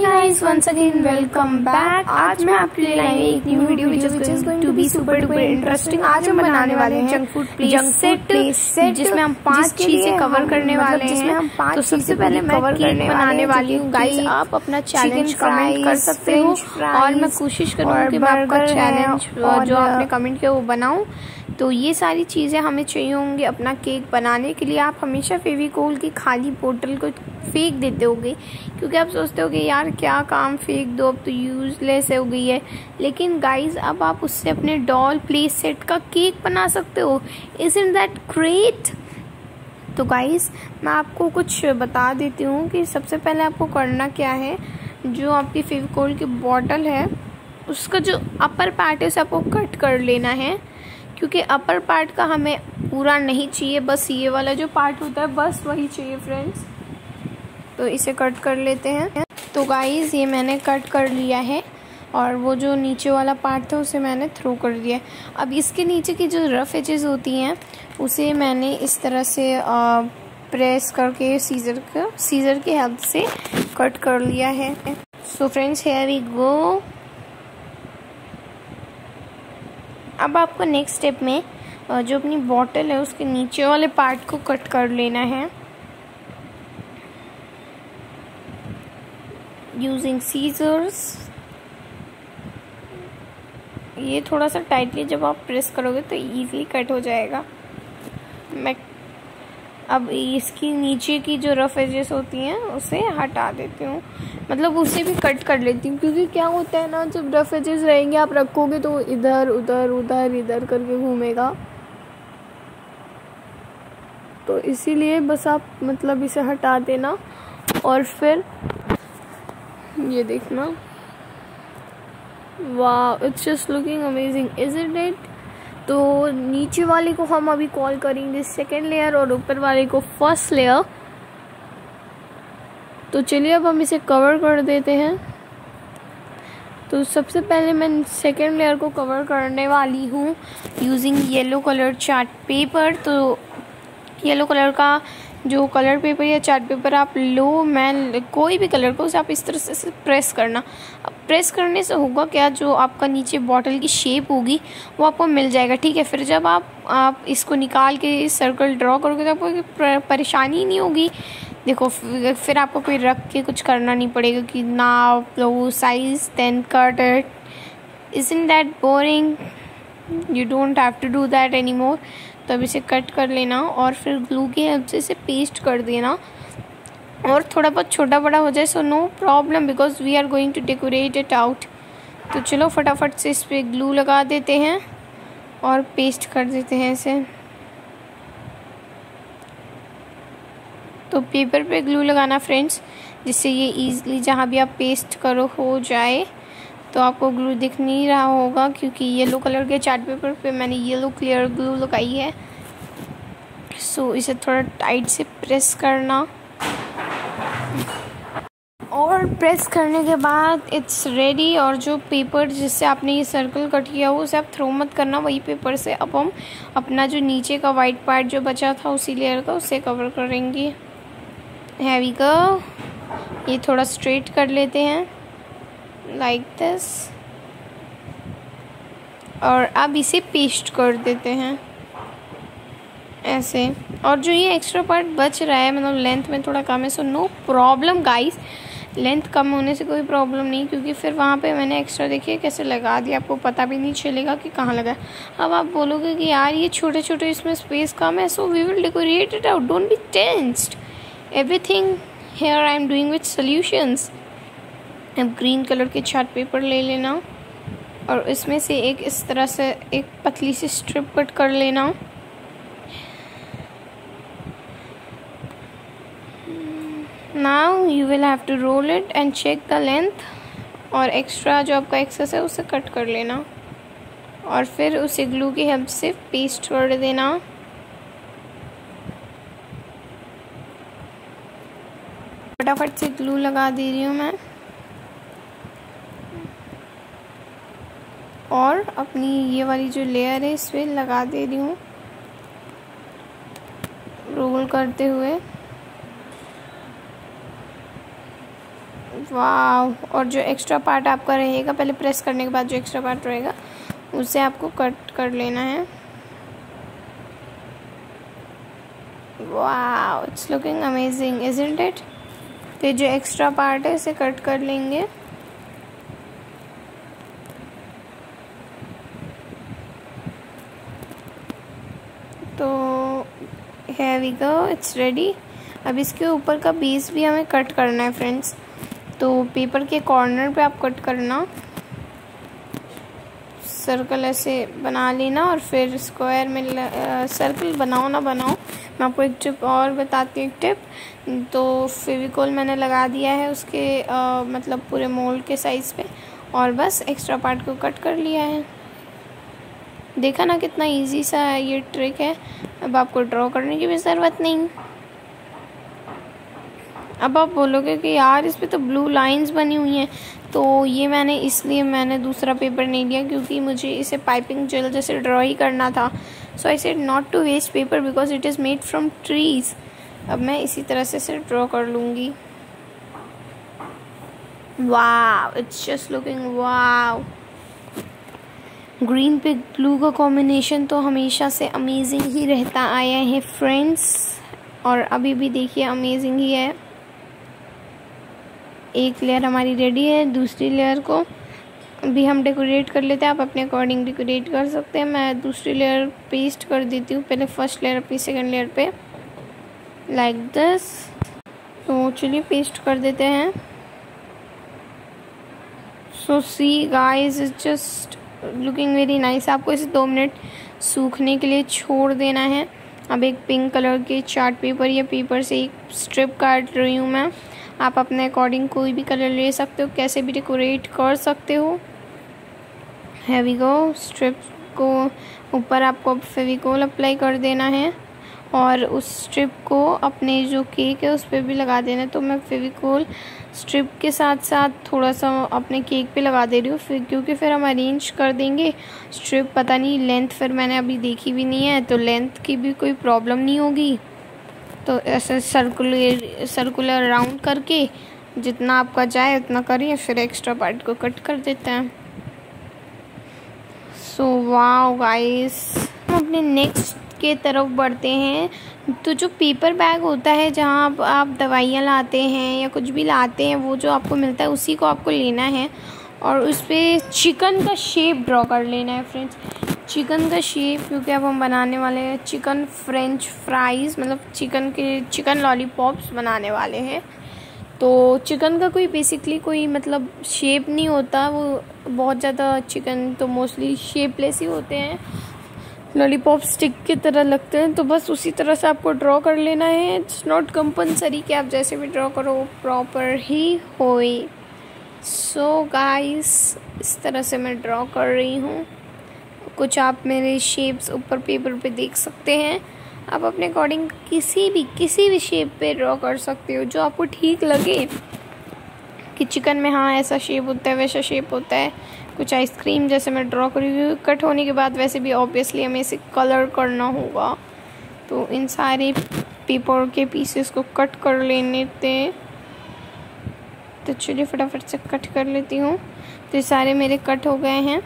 Guys, once again welcome back. आज मैं आपके लिए लाई एक new video which is going to be super duper interesting. आज हम बनाने वाले हैं जंक फूड प्लेस सेट जिसमें हम 5 चीजें कवर करने वाले हैं। तो सबसे पहले मैं केक बनाने वाली हूँ गाइस। आप अपना चैलेंज कमेंट कर सकते हो और मैं कोशिश करूँगी कि मैं आपका चैलेंज जो आपने कमेंट किया वो बनाऊँ। तो ये सारी चीज़ें हमें चाहिए होंगी अपना केक बनाने के लिए। आप हमेशा फेविकोल की खाली बोतल को फेंक देते होगे क्योंकि आप सोचते होगे यार क्या काम, फेंक दो, अब तो यूजलेस हो गई है। लेकिन गाइज अब आप उससे अपने डॉल प्ले सेट का केक बना सकते हो। Isn't that great? तो गाइज मैं आपको कुछ बता देती हूँ कि सबसे पहले आपको करना क्या है। जो आपकी फेविकोल की बॉटल है उसका जो अपर पार्ट है उसे आपको कट कर लेना है, क्योंकि अपर पार्ट का हमें पूरा नहीं चाहिए, बस ये वाला जो पार्ट होता है बस वही चाहिए फ्रेंड्स। तो इसे कट कर लेते हैं। तो गाइस ये मैंने कट कर लिया है और वो जो नीचे वाला पार्ट था उसे मैंने थ्रो कर दिया है। अब इसके नीचे की जो रफ एजेस होती हैं उसे मैंने इस तरह से प्रेस करके सीजर की हेल्प से कट कर लिया है। So friends here we go. अब आपको नेक्स्ट स्टेप में जो अपनी बॉटल है उसके नीचे वाले पार्ट को कट कर लेना है यूजिंग सीजर्स। ये थोड़ा सा टाइटली जब आप प्रेस करोगे तो इजीली कट हो जाएगा। मैं अब इसकी नीचे की जो रफ एजेस होती हैं उसे हटा देती हूँ, मतलब उसे भी कट कर लेती हूँ, क्योंकि क्या होता है ना, जब रफ एजेस रहेंगे आप रखोगे तो इधर उधर उधर इधर करके घूमेगा। तो इसीलिए बस आप मतलब इसे हटा देना और फिर ये देखना, वाह it's just looking amazing, isn't it? तो नीचे वाले को हम अभी कॉल करेंगे सेकेंड लेयर और ऊपर वाले को फर्स्ट लेयर। तो चलिए अब हम इसे कवर कर देते हैं। तो सबसे पहले मैं सेकेंड लेयर को कवर करने वाली हूँ using yellow colour chart paper. तो येलो कलर का जो कलर पेपर या चार्ट पेपर आप लो, मैं कोई भी कलर को, उसे आप इस तरह से प्रेस करना। अब प्रेस करने से होगा क्या, जो आपका नीचे बॉटल की शेप होगी वो आपको मिल जाएगा, ठीक है। फिर जब आप इसको निकाल के सर्कल ड्रॉ करोगे तो आपको परेशानी नहीं होगी। देखो फिर आपको कोई रख के कुछ करना नहीं पड़ेगा कि नाप लो size then cut it. Isn't that boring? You don't have to do that any more. तो अब इसे कट कर लेना और फिर ग्लू की हेल्प से इसे पेस्ट कर देना, और थोड़ा बहुत छोटा बड़ा हो जाए so no problem, because we are going to decorate it out. तो चलो फटाफट से इस पर ग्लू लगा देते हैं और पेस्ट कर देते हैं इसे। तो पेपर पे ग्लू लगाना फ्रेंड्स, जिससे ये ईज़िली जहाँ भी आप पेस्ट करो हो जाए। तो आपको ग्लू दिख नहीं रहा होगा क्योंकि येलो कलर के चार्ट पेपर पे मैंने येलो क्लियर ग्लू लगाई है। सो इसे थोड़ा टाइट से प्रेस करना, और प्रेस करने के बाद इट्स रेडी। और जो पेपर जिससे आपने ये सर्कल कट किया हो उसे आप थ्रो मत करना, वही पेपर से अब हम अपना जो नीचे का वाइट पार्ट जो बचा था उसी लेयर का उसे कवर करेंगे। हैवी गो। ये थोड़ा स्ट्रेट कर लेते हैं लाइक दिस, और अब इसे पेस्ट कर देते हैं ऐसे। और जो ये एक्स्ट्रा पार्ट बच रहा है, मतलब लेंथ में थोड़ा कम है, so no problem guys. Length कम होने से कोई प्रॉब्लम नहीं, क्योंकि फिर वहाँ पे मैंने एक्स्ट्रा देखिए कैसे लगा दिया, आपको पता भी नहीं चलेगा कि कहाँ लगा। अब आप बोलोगे कि यार ये छोटे छोटे इसमें स्पेस कम है, so we will decorate it out, don't be tensed, everything here I am doing with solutions. अब ग्रीन कलर के चार्ट पेपर ले लेना और इसमें से एक इस तरह से एक पतली सी स्ट्रिप कट कर लेना। Now you will have to roll it and check the length, और एक्स्ट्रा जो आपका एक्सेस है उसे कट कर लेना और फिर उसे ग्लू की हेल्प से पेस्ट कर देना। फटाफट से ग्लू लगा दे रही हूँ मैं, और अपनी ये वाली जो लेयर है इस पर लगा दे रही हूँ रोल करते हुए। वाव। और जो एक्स्ट्रा पार्ट आपका रहेगा, पहले प्रेस करने के बाद जो एक्स्ट्रा पार्ट रहेगा उसे आपको कट कर लेना है। Wow, it's looking amazing, isn't it. तो जो एक्स्ट्रा पार्ट है इसे कट कर लेंगे। तो here we go, it's ready. अब इसके ऊपर का बेस भी हमें कट करना है फ्रेंड्स। तो पेपर के कॉर्नर पे आप कट करना, सर्कल ऐसे बना लेना और फिर स्क्वायर में सर्कल बनाओ ना बनाओ। मैं आपको एक टिप और बताती हूँ, एक टिप। तो फेविकोल मैंने लगा दिया है उसके मतलब पूरे मोल्ड के साइज़ पे, और बस एक्स्ट्रा पार्ट को कट कर लिया है। देखा ना कितना इजी सा ये ट्रिक है। अब आपको ड्रॉ करने की भी ज़रूरत नहीं। अब आप बोलोगे कि यार इस पे तो ब्लू लाइंस बनी हुई हैं, तो ये मैंने दूसरा पेपर नहीं लिया क्योंकि मुझे इसे पाइपिंग जेल जैसे ड्रॉ ही करना था। So I said not to waste paper because it is made from trees. अब मैं इसी तरह से इसे ड्रॉ कर लूँगी। Wow, it's just looking wow. Green पे ब्लू का कॉम्बिनेशन तो हमेशा से अमेजिंग ही रहता आया है फ्रेंड्स, और अभी भी देखिए अमेजिंग ही है। एक लेयर हमारी रेडी है, दूसरी लेयर को भी हम डेकोरेट कर लेते हैं। आप अपने अकॉर्डिंग डेकोरेट कर सकते हैं। मैं दूसरी लेयर पेस्ट कर देती हूँ, पहले फर्स्ट लेयर अपनी सेकंड लेयर पे, लाइक दिस। तो चलिए पेस्ट कर देते हैं। So see guys, it's just looking very nice. आपको इसे 2 मिनट सूखने के लिए छोड़ देना है। अब एक पिंक कलर के चार्ट पेपर या पेपर से एक स्ट्रिप काट रही हूँ मैं। आप अपने अकॉर्डिंग कोई भी कलर ले सकते हो, कैसे भी डेकोरेट कर सकते हो। here we go। स्ट्रिप को ऊपर आपको फेविकोल अप्लाई कर देना है और उस स्ट्रिप को अपने जो केक है उस पर भी लगा देना है। तो मैं फेविकोल स्ट्रिप के साथ साथ थोड़ा सा अपने केक पे लगा दे रही हूँ, फिर क्योंकि फिर हम अरेंज कर देंगे स्ट्रिप। पता नहीं लेंथ फिर मैंने अभी देखी भी नहीं है, तो लेंथ की भी कोई प्रॉब्लम नहीं होगी। तो ऐसे सर्कुलर राउंड करके जितना आपका जाए उतना करिए, फिर एक्स्ट्रा पार्ट को कट कर देते हैं। सो वाओ गाइस, हम अपने नेक्स्ट के तरफ बढ़ते हैं। तो जो पेपर बैग होता है जहाँ आप दवाइयाँ लाते हैं या कुछ भी लाते हैं, वो जो आपको मिलता है उसी को आपको लेना है और उस पर चिकन का शेप ड्रॉ कर लेना है फ्रेंड्स। चिकन का शेप, क्योंकि अब हम बनाने वाले हैं चिकन फ्रेंच फ्राइज़, मतलब चिकन लॉलीपॉप्स बनाने वाले हैं। तो चिकन का कोई बेसिकली कोई मतलब शेप नहीं होता, वो बहुत ज़्यादा चिकन तो मोस्टली शेपलेस ही होते हैं, लॉलीपॉप स्टिक की तरह लगते हैं। तो बस उसी तरह से आपको ड्रॉ कर लेना है। इट्स नॉट कंपलसरी कि आप जैसे भी ड्रॉ करो प्रॉपर ही होए। सो गाइस, इस तरह से मैं ड्रॉ कर रही हूँ। कुछ आप मेरे शेप्स ऊपर पेपर पे देख सकते हैं। आप अपने अकॉर्डिंग किसी भी शेप पे ड्रॉ कर सकते हो जो आपको ठीक लगे कि चिकन में हाँ ऐसा शेप होता है, वैसा शेप होता है। कुछ आइसक्रीम जैसे मैं ड्रॉ करी हुई। कट होने के बाद वैसे भी ऑब्वियसली हमें इसे कलर करना होगा, तो इन सारे पेपर के पीसेस को कट कर लेने थे। तो चलिए फटाफट से कट कर लेती हूँ। तो ये सारे मेरे कट हो गए हैं।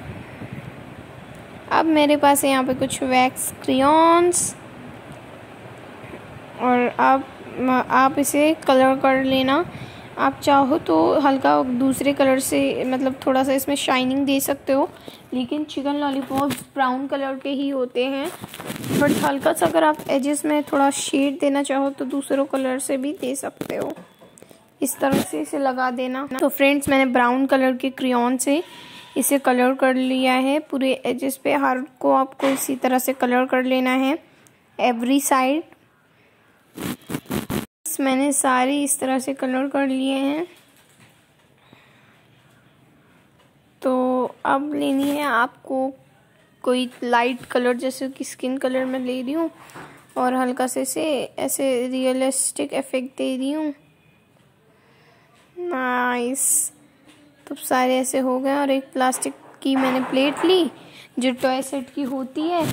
अब मेरे पास है यहाँ पे कुछ वैक्स क्रेयॉन्स, और अब आप इसे कलर कर लेना। आप चाहो तो हल्का दूसरे कलर से मतलब थोड़ा सा इसमें शाइनिंग दे सकते हो, लेकिन चिकन लॉलीपॉप्स ब्राउन कलर के ही होते हैं। बट हल्का सा अगर आप एजेस में थोड़ा शेड देना चाहो तो दूसरों कलर से भी दे सकते हो। इस तरह से इसे लगा देना। तो फ्रेंड्स, मैंने ब्राउन कलर के क्रेयॉन से इसे कलर कर लिया है पूरे एजेस पे। हर को आपको इसी तरह से कलर कर लेना है एवरी साइड। मैंने सारे इस तरह से कलर कर लिए हैं। तो अब लेनी है आपको कोई लाइट कलर, जैसे कि स्किन कलर में ले रही हूँ और हल्का से इसे ऐसे रियलिस्टिक इफेक्ट दे रही हूँ। नाइस। तो सारे ऐसे हो गए। और एक प्लास्टिक की मैंने प्लेट ली जो टॉय सेट की होती है,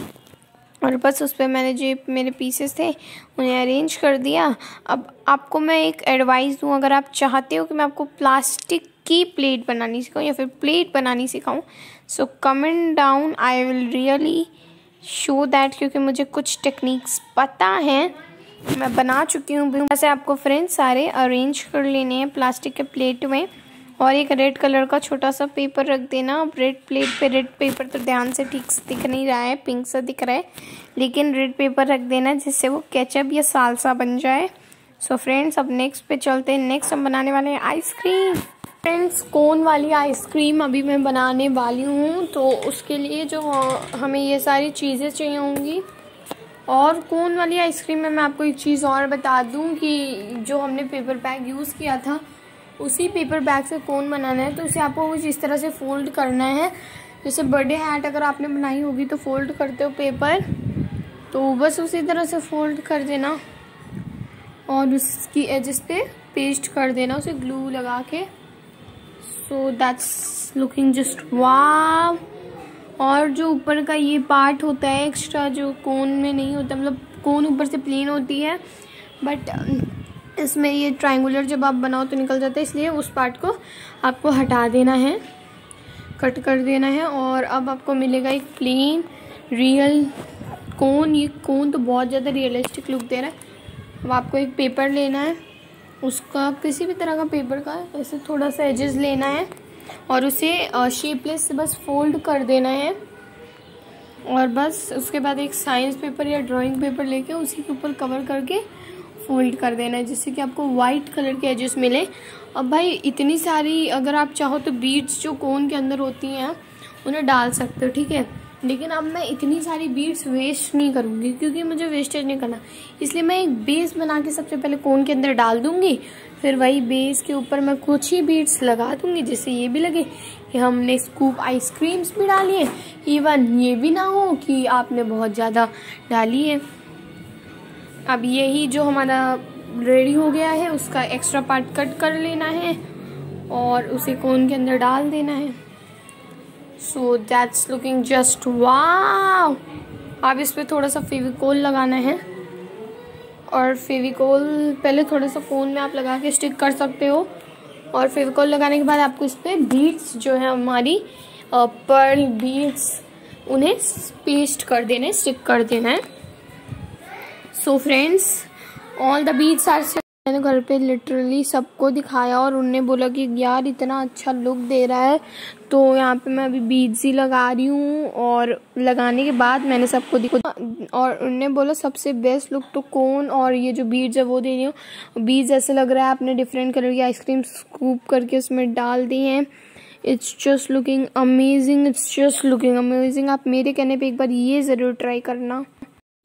और बस उस पर मैंने जो मेरे पीसेस थे उन्हें अरेंज कर दिया। अब आपको मैं एक एडवाइस दूँ, अगर आप चाहते हो कि मैं आपको प्लास्टिक की प्लेट बनानी सिखाऊँ या फिर प्लेट बनानी सिखाऊँ, so comment down, I will really show that, क्योंकि मुझे कुछ टेक्निक्स पता हैं, मैं बना चुकी हूँ। वैसे आपको फ्रेंड्स सारे अरेंज कर लेने हैं प्लास्टिक के प्लेट में, और एक रेड कलर का छोटा सा पेपर रख देना। अब रेड प्लेट पे रेड पेपर तो ध्यान से ठीक से दिख नहीं रहा है, पिंक सा दिख रहा है, लेकिन रेड पेपर रख देना जिससे वो केचप या सालसा बन जाए। सो फ्रेंड्स अब नेक्स्ट पे चलते हैं। नेक्स्ट हम बनाने वाले हैं आइसक्रीम। फ्रेंड्स कोन वाली आइसक्रीम अभी मैं बनाने वाली हूँ, तो उसके लिए जो हमें ये सारी चीज़ें चाहिए होंगी। और कोन वाली आइसक्रीम में मैं आपको एक चीज़ और बता दूँ कि जो हमने पेपर बैग यूज़ किया था उसी पेपर बैग से कोन बनाना है, तो उसे आपको कुछ इस तरह से फोल्ड करना है। जैसे बर्थडे हैट अगर आपने बनाई होगी तो फोल्ड करते हो पेपर, तो बस उसी तरह से फोल्ड कर देना और उसकी एजेस पे पेस्ट कर देना उसे ग्लू लगा के। सो दैट्स लुकिंग जस्ट वाव। और जो ऊपर का ये पार्ट होता है एक्स्ट्रा, जो कोन में नहीं होता, मतलब कोन ऊपर से प्लेन होती है, बट इसमें ये ट्रायंगुलर जब आप बनाओ तो निकल जाता है, इसलिए उस पार्ट को आपको हटा देना है, कट कर देना है। और अब आपको मिलेगा एक प्लेन रियल कोन। ये कोन तो बहुत ज़्यादा रियलिस्टिक लुक दे रहा है। अब आपको एक पेपर लेना है, उसका किसी भी तरह का पेपर का ऐसे थोड़ा सा एजेस लेना है और उसे शेपलेस से बस फोल्ड कर देना है। और बस उसके बाद एक साइंस पेपर या ड्राइंग पेपर लेके उसी के ऊपर कवर करके फोल्ड कर देना है, जिससे कि आपको वाइट कलर के एजेस मिले। अब भाई इतनी सारी अगर आप चाहो तो बीड्स जो कोन के अंदर होती हैं उन्हें डाल सकते हो, ठीक है, लेकिन अब मैं इतनी सारी बीड्स वेस्ट नहीं करूँगी क्योंकि मुझे वेस्टेज नहीं करना, इसलिए मैं एक बेस बना के सबसे पहले कोन के अंदर डाल दूँगी, फिर वही बेस के ऊपर मैं कुछ ही बीड्स लगा दूँगी जिससे ये भी लगे कि हमने स्कूप आइसक्रीम्स भी डाली है, इवन ये भी ना हो कि आपने बहुत ज़्यादा डाली है। अब यही जो हमारा रेडी हो गया है उसका एक्स्ट्रा पार्ट कट कर लेना है और उसे कोन के अंदर डाल देना है। सो दैट्स लुकिंग जस्ट वाव। अब इस पर थोड़ा सा फेविकोल लगाना है, और फेविकोल पहले थोड़ा सा कोन में आप लगा के स्टिक कर सकते हो, और फेविकोल लगाने के बाद आपको इस पर बीड्स जो है हमारी पर्ल बीड्स उन्हें पेस्ट कर देना है, स्टिक कर देना है। So friends all the beads are. मैंने घर पे लिटरली सबको दिखाया और उनने बोला कि यार इतना अच्छा लुक दे रहा है, तो यहाँ पे मैं अभी बीड्स ही लगा रही हूँ। और लगाने के बाद मैंने सबको दिखा और उनने बोला सबसे बेस्ट लुक तो कोन और ये जो बीड्स है वो दे रही हूँ। बीड्स ऐसे लग रहा है आपने डिफरेंट कलर की आइसक्रीम स्कूप करके उसमें डाल दी हैं। It's just looking amazing, it's just looking amazing. आप मेरे कहने पे एक बार ये ज़रूर ट्राई करना।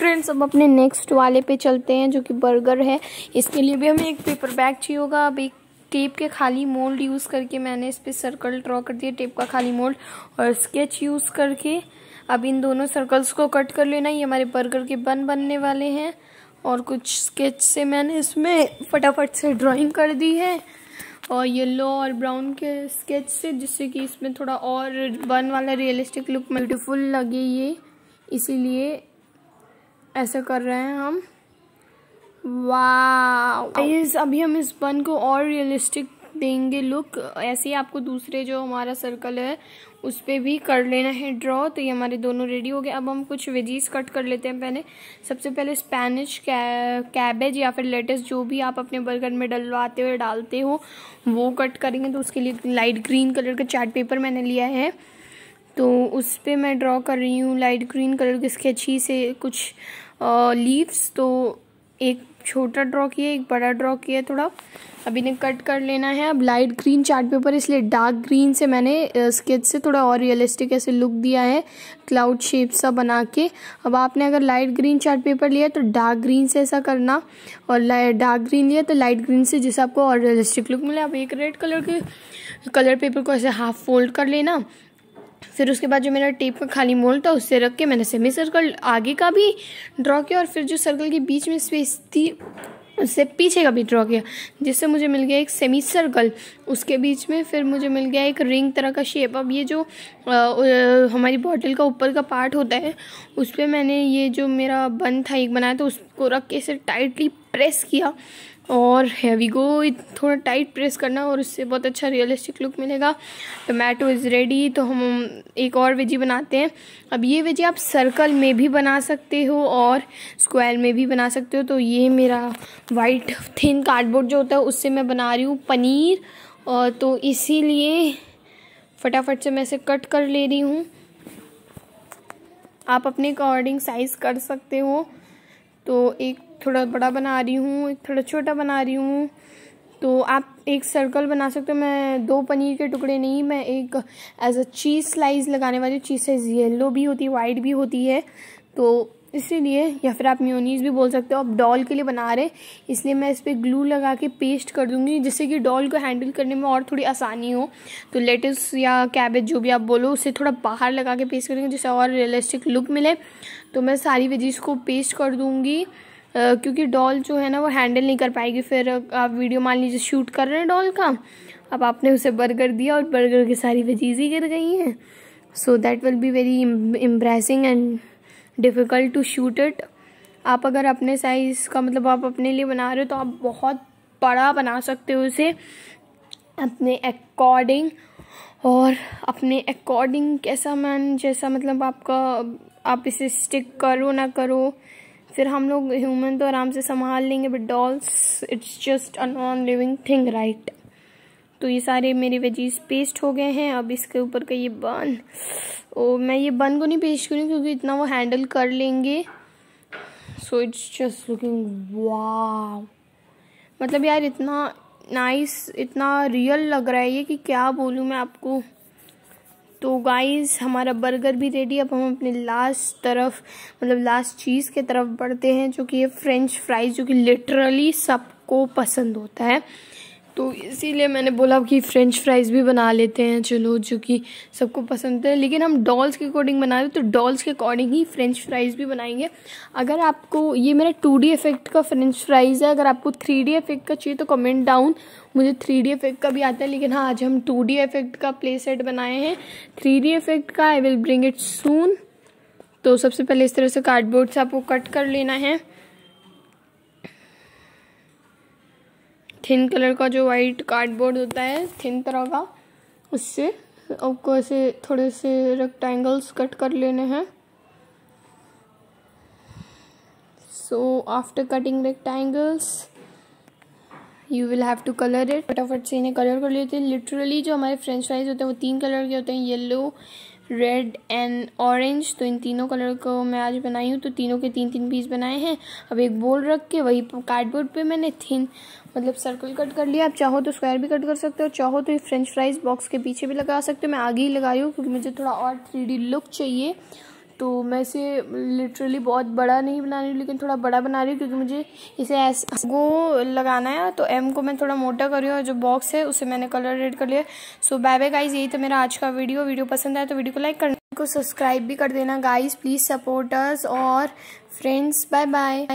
फ्रेंड्स अब अपने नेक्स्ट वाले पे चलते हैं जो कि बर्गर है। इसके लिए भी हमें एक पेपर बैग चाहिए होगा। अब एक टेप के खाली मोल्ड यूज़ करके मैंने इस पे सर्कल ड्रॉ कर दिया, टेप का खाली मोल्ड, और स्केच यूज़ करके अब इन दोनों सर्कल्स को कट कर लेना। ये हमारे बर्गर के बन बनने वाले हैं, और कुछ स्केच से मैंने इसमें फटाफट से ड्राइंग कर दी है, और येलो और ब्राउन के स्केच से, जिससे कि इसमें थोड़ा और बन वाला रियलिस्टिक लुक ब्यूटीफुल लगे ये, इसीलिए ऐसा कर रहे हैं हम। वाव गाइस, अभी हम इस बन को और रियलिस्टिक देंगे लुक। ऐसे ही आपको दूसरे जो हमारा सर्कल है उस पे भी कर लेना है ड्रॉ। तो ये हमारे दोनों रेडी हो गए। अब हम कुछ वेजीज कट कर लेते हैं। सबसे पहले स्पेनिश कैबेज या फिर लेटस, जो भी आप अपने बर्गर में डलवाते हो डालते हो, वो कट करेंगे। तो उसके लिए लाइट ग्रीन कलर का चार्ट पेपर मैंने लिया है, तो उस पे मैं ड्रॉ कर रही हूँ लाइट ग्रीन कलर के स्केची से कुछ लीव्स। तो एक छोटा ड्रॉ किया, एक बड़ा ड्रॉ किया थोड़ा। अब इन्हें कट कर लेना है। अब लाइट ग्रीन चार्ट पेपर, इसलिए डार्क ग्रीन से मैंने स्केच से थोड़ा और रियलिस्टिक ऐसे लुक दिया है, क्लाउड शेप सा बना के। अब आपने अगर लाइट ग्रीन चार्ट पेपर लिया तो डार्क ग्रीन से ऐसा करना, और डार्क ग्रीन लिया तो लाइट ग्रीन से, जिससे आपको और रियलिस्टिक लुक मिले। अब एक रेड कलर के कलर पेपर को ऐसे हाफ फोल्ड कर लेना। फिर उसके बाद जो मेरा टेप का खाली मोल्ड था उससे रख के मैंने सेमी सर्कल आगे का भी ड्रॉ किया, और फिर जो सर्कल के बीच में स्पेस थी उससे पीछे का भी ड्रॉ किया, जिससे मुझे मिल गया एक सेमी सर्कल, उसके बीच में फिर मुझे मिल गया एक रिंग तरह का शेप। अब ये जो हमारी बॉटल का ऊपर का पार्ट होता है, उस पर मैंने ये जो मेरा बन था एक बनाया, तो उसको रख के इसे टाइटली प्रेस किया और हैवी गो, थोड़ा टाइट प्रेस करना और उससे बहुत अच्छा रियलिस्टिक लुक मिलेगा। Tomato is ready. तो हम एक और वेजी बनाते हैं। अब ये वेजी आप सर्कल में भी बना सकते हो और स्क्वायर में भी बना सकते हो। तो ये मेरा वाइट थिन कार्डबोर्ड जो होता है उससे मैं बना रही हूँ पनीर, और तो इसीलिए फटाफट से मैं इसे कट कर ले रही हूँ। आप अपने अकॉर्डिंग साइज़ कर सकते हो। तो एक थोड़ा बड़ा बना रही हूँ, एक थोड़ा छोटा बना रही हूँ। तो आप एक सर्कल बना सकते हो। मैं 2 पनीर के टुकड़े नहीं, मैं एक एज अ चीज़ स्लाइस लगाने वाली हूँ। चीज़ स्लाइस येलो भी होती है, वाइट भी होती है, तो इसीलिए, या फिर आप मेयोनीज भी बोल सकते हो। आप डॉल के लिए बना रहे इसलिए मैं इस पर ग्लू लगा के पेस्ट कर दूँगी, जिससे कि डॉल को हैंडल करने में और थोड़ी आसानी हो। तो लेटस या कैबेज जो भी आप बोलो, उसे थोड़ा बाहर लगा के पेस्ट करेंगे जिससे और रियलिस्टिक लुक मिले। तो मैं सारी वेजीज को पेस्ट कर दूँगी, क्योंकि डॉल जो है ना वो हैंडल नहीं कर पाएगी। फिर आप वीडियो मान लीजिए शूट कर रहे हैं डॉल का, अब आपने उसे बर्गर दिया और बर्गर की सारी वेजीज ही गिर गई हैं। So that will be very embarrassing and difficult to shoot it. आप अगर अपने साइज़ का, मतलब आप अपने लिए बना रहे हो, तो आप बहुत बड़ा बना सकते हो इसे अपने अकॉर्डिंग। और अपने अकॉर्डिंग कैसा मैन, जैसा मतलब आपका, आप इसे स्टिक करो ना करो, फिर हम लोग ह्यूमन तो आराम से संभाल लेंगे, but dolls it's just a non living thing, right. तो ये सारे मेरे वेजीज पेस्ट हो गए हैं। अब इसके ऊपर का ये बन, मैं ये बन को नहीं पेस्ट करूँगी क्योंकि इतना वो हैंडल कर लेंगे। सो इट्स जस्ट लुकिंग वाव, मतलब यार इतना नाइस, इतना रियल लग रहा है ये कि क्या बोलूँ मैं आपको। तो गाइस हमारा बर्गर भी रेडी। अब हम अपने लास्ट तरफ, मतलब लास्ट चीज़ के तरफ बढ़ते हैं, जो कि ये फ्रेंच फ्राइज, जो कि लिटरली सबको पसंद होता है। तो इसीलिए मैंने बोला कि फ्रेंच फ्राइज़ भी बना लेते हैं, चलो, जो कि सबको पसंद है। लेकिन हम डॉल्स के अकॉर्डिंग बना रहे, तो डॉल्स के अकॉर्डिंग ही फ्रेंच फ्राइज़ भी बनाएंगे। अगर आपको, ये मेरा 2D इफेक्ट का फ्रेंच फ्राइज़ है, अगर आपको 3D इफेक्ट का चाहिए तो कमेंट डाउन। मुझे 3D इफेक्ट का भी आता है, लेकिन हाँ आज हम 2D इफेक्ट का प्ले सेट बनाए हैं। 3D इफेक्ट का आई विल ब्रिंग इट सून। तो सबसे पहले इस तरह से कार्डबोर्ड से आपको कट कर लेना है। थिन कलर का जो वाइट कार्डबोर्ड होता है, थिन तरह का, उससे आपको ऐसे थोड़े से रेक्टेंगल्स कट कर लेने हैं। So after cutting rectangles you will have to colour it. फटाफट से इन्हें कलर कर लेते हैं। लिटरली जो हमारे फ्रेंच फ्राइज होते हैं वो 3 कलर के होते हैं, येलो, रेड एंड ऑरेंज। तो इन तीनों कलर को मैं आज बनाई हूँ, तो तीनों के 3-3 पीस बनाए हैं। अब एक बोल रख के वही कार्डबोर्ड पे मैंने थिन, मतलब सर्कल कट कर लिया। आप चाहो तो स्क्वायर भी कट कर सकते हो, चाहो तो ये फ्रेंच फ्राइज बॉक्स के पीछे भी लगा सकते हो। मैं आगे ही लगाई हूँ क्योंकि मुझे थोड़ा और 3D लुक चाहिए। तो मैं इसे लिटरली बहुत बड़ा नहीं बना रही हूँ, लेकिन थोड़ा बड़ा बना रही हूँ क्योंकि मुझे इसे ऐसे गो लगाना है। तो एम को मैं थोड़ा मोटा कर रही हूँ और जो बॉक्स है उसे मैंने कलर रेड कर लिया। सो बाय बाय गाइज, यही था मेरा आज का वीडियो पसंद आया तो वीडियो को लाइक करना, को सब्सक्राइब भी कर देना गाइज, प्लीज़ सपोर्ट अस। और फ्रेंड्स बाय बाय।